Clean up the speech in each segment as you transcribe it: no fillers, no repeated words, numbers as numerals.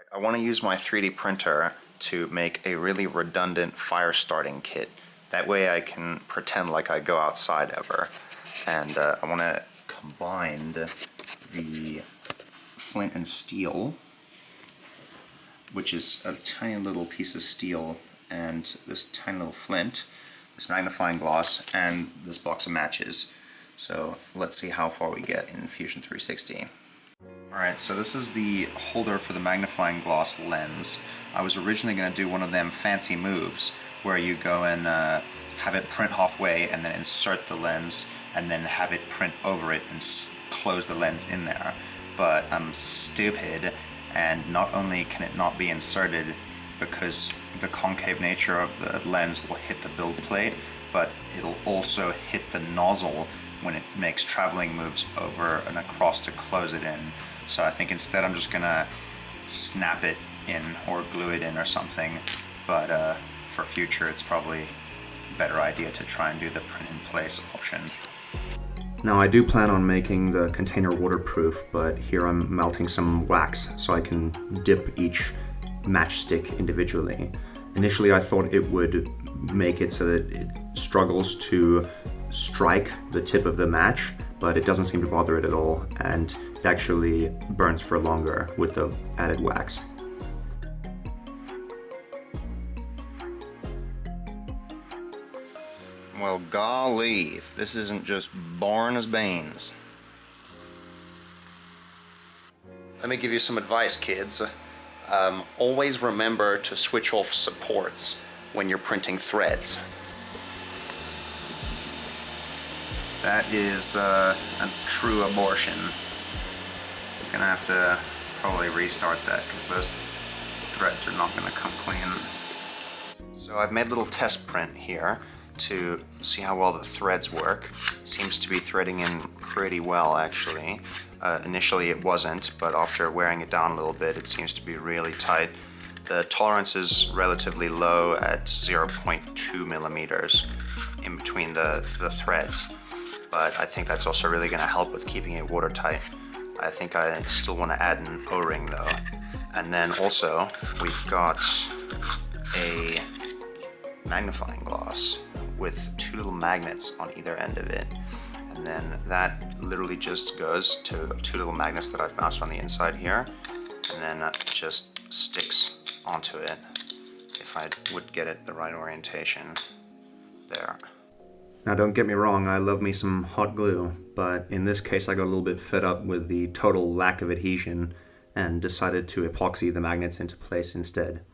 I want to use my 3D printer to make a really redundant fire starting kit. That way I can pretend like I go outside ever. And I want to combine the flint and steel, which is a tiny little piece of steel, and this tiny little flint, this magnifying glass, and this box of matches. So let's see how far we get in Fusion 360. Alright, so this is the holder for the magnifying glass lens. I was originally going to do one of them fancy moves where you go and have it print halfway and then insert the lens and then have it print over it and close the lens in there. But I'm stupid, and not only can it not be inserted because the concave nature of the lens will hit the build plate, but it'll also hit the nozzle when it makes traveling moves over and across to close it in. So I think instead I'm just gonna snap it in or glue it in or something, but for future it's probably a better idea to try and do the print in place option. Now I do plan on making the container waterproof, but here I'm melting some wax so I can dip each matchstick individually. Initially I thought it would make it so that it struggles to strike the tip of the match, but it doesn't seem to bother it at all, and it actually burns for longer with the added wax. Well, golly, if this isn't just boring as beans. Let me give you some advice, kids. Always remember to switch off supports when you're printing threads. That is a true abortion. You're gonna have to probably restart that because those threads are not gonna come clean. So I've made a little test print here to see how well the threads work. Seems to be threading in pretty well, actually. Initially it wasn't, but after wearing it down a little bit, it seems to be really tight. The tolerance is relatively low at 0.2 millimeters in between the threads. But I think that's also really going to help with keeping it watertight. I think I still want to add an O-ring though. And then also we've got a magnifying glass with two little magnets on either end of it. And then that literally just goes to two little magnets that I've mounted on the inside here. And then that just sticks onto it if I would get it the right orientation there. Now don't get me wrong, I love me some hot glue, but in this case I got a little bit fed up with the total lack of adhesion and decided to epoxy the magnets into place instead.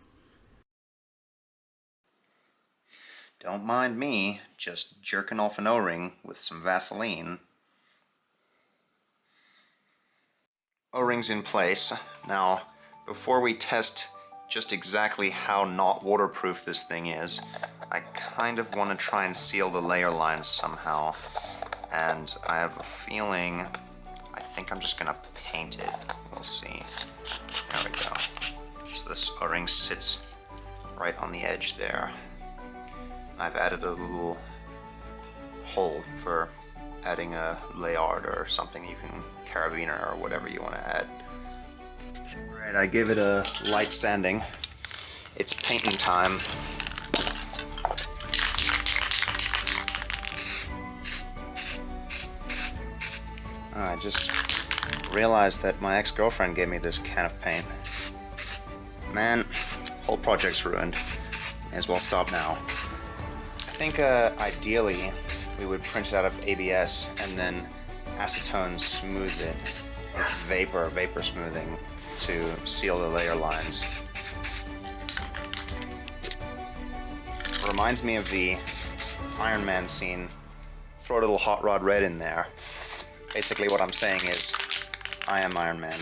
Don't mind me, just jerking off an O-ring with some Vaseline. O-ring's in place. Now, before we test just exactly how not waterproof this thing is, I kind of want to try and seal the layer lines somehow. And I have a feeling, I think I'm just gonna paint it. We'll see. There we go. So this O-ring sits right on the edge there. I've added a little hole for adding a layard or something you can carabiner or whatever you want to add. Alright, I give it a light sanding. It's painting time. I just realized that my ex-girlfriend gave me this can of paint. Man, whole project's ruined. May as well stop now. I think ideally we would print it out of ABS and then acetone smooth it with vapor smoothing to seal the layer lines. Reminds me of the Iron Man scene. Throw a little hot rod red in there. Basically what I'm saying is, I am Iron Man.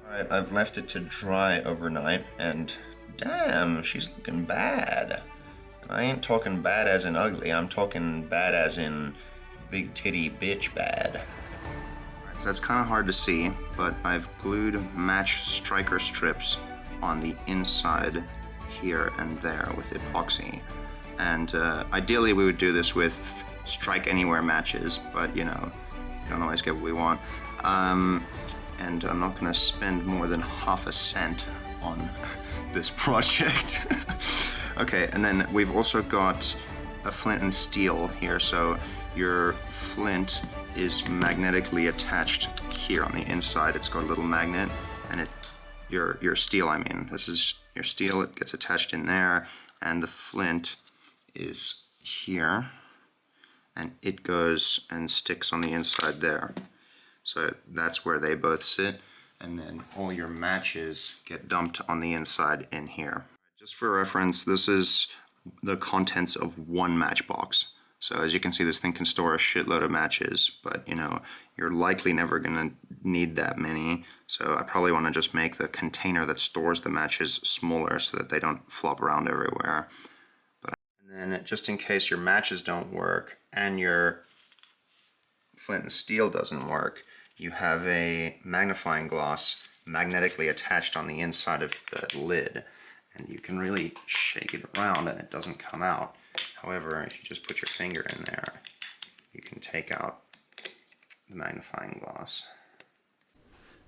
Alright, I've left it to dry overnight and damn, she's looking bad. I ain't talking bad as in ugly, I'm talking bad as in big titty bitch bad. So that's kind of hard to see, but I've glued match striker strips on the inside here and there with epoxy. And ideally we would do this with strike anywhere matches, but you know, we don't always get what we want. and I'm not gonna spend more than half a cent on this project. Okay, and then we've also got a flint and steel here, so your flint is magnetically attached here on the inside. It's got a little magnet, and your steel, I mean, this is your steel, it gets attached in there, and the flint is here, and it goes and sticks on the inside there. So that's where they both sit, and then all your matches get dumped on the inside in here. Just for reference, this is the contents of one matchbox. So as you can see, this thing can store a shitload of matches, but you know, you're likely never gonna need that many. So I probably wanna just make the container that stores the matches smaller so that they don't flop around everywhere. And then just in case your matches don't work and your flint and steel doesn't work, you have a magnifying glass magnetically attached on the inside of the lid. And you can really shake it around and it doesn't come out. However, if you just put your finger in there, you can take out the magnifying glass.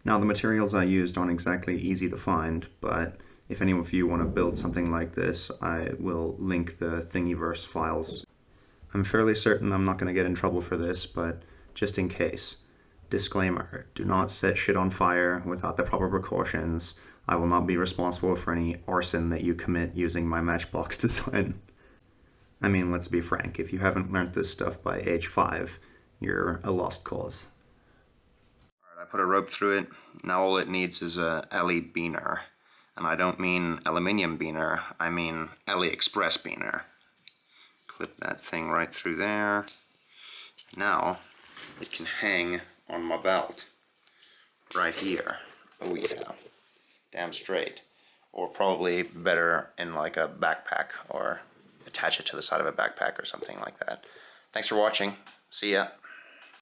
Now, the materials I used aren't exactly easy to find, but if any of you want to build something like this, I will link the Thingiverse files. I'm fairly certain I'm not going to get in trouble for this, but just in case. Disclaimer, do not set shit on fire without the proper precautions. I will not be responsible for any arson that you commit using my matchbox design. I mean, let's be frank, if you haven't learned this stuff by age 5, you're a lost cause. Alright, I put a rope through it. Now all it needs is a LE beaner. And I don't mean aluminium beaner, I mean AliExpress beaner. Clip that thing right through there. Now it can hang on my belt right here. Oh yeah, damn straight. Or probably better in like a backpack, or attach it to the side of a backpack or something like that. Thanks for watching. See ya.